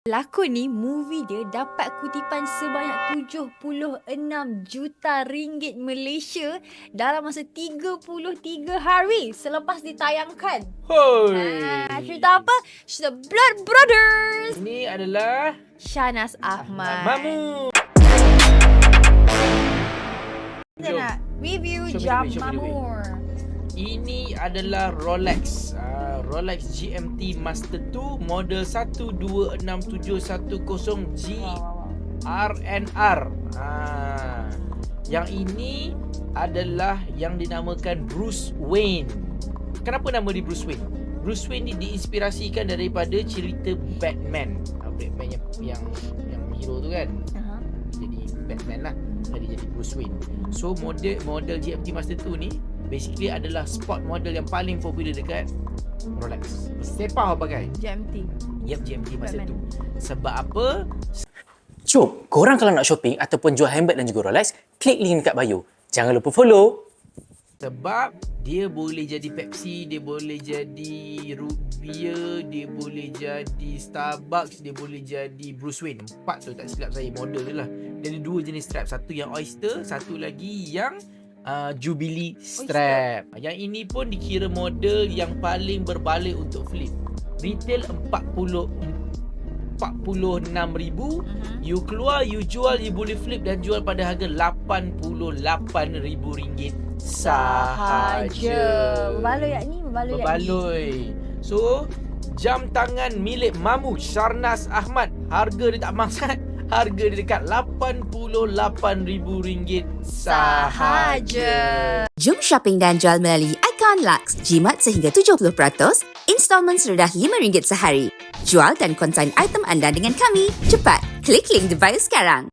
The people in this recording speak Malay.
Pelakon ni, movie dia dapat kutipan sebanyak 76 juta ringgit Malaysia dalam masa 33 hari selepas ditayangkan. Hoi. Cerita apa? Cerita Blood Brothers. Ini adalah Shahnaz Ahmad. Mamu. Kita nak review Show me Jam the way, show me the way. Mamur. Ini adalah Rolex Rolex GMT Master 2 model 126710G RNR. Yang ini adalah yang dinamakan Bruce Wayne. Kenapa nama dia Bruce Wayne? Bruce Wayne ni diinspirasikan daripada cerita Batman. Batman yang hero tu kan. Jadi Batman lah. Jadi Bruce Wayne. So model GMT Master 2 ni basically adalah sport model yang paling popular dekat Rolex. Sepah pakai. GMT. Yep, GMT Master Batman. 2. Sebab apa? Jom, korang kalau nak shopping ataupun jual handbag dan juga Rolex, klik link dekat bio. Jangan lupa follow. Sebab dia boleh jadi Pepsi, dia boleh jadi root beer, dia boleh jadi Starbucks, dia boleh jadi Bruce Wayne. 4 tu tak silap saya model dia lah. Dia ada 2 jenis strap. Satu yang Oyster, satu lagi yang Jubilee strap. Yang ini pun dikira model yang paling berbalik untuk flip. Retail 46,000. You keluar, you jual, you boleh flip dan jual pada harga RM88,000 sahaja. Berbaloi yak ni, berbaloi yak ni. Berbaloi. So, jam tangan milik Mamu Shahnaz Ahmad. Harga dia tak mangsat. Harga dia dekat RM88,000 sahaja. Jom shopping dan jual melalui Icon Lux. Jimat sehingga 70%, installment serendah RM5 sehari. Jual dan konsign item anda dengan kami. Cepat, klik link di bio sekarang.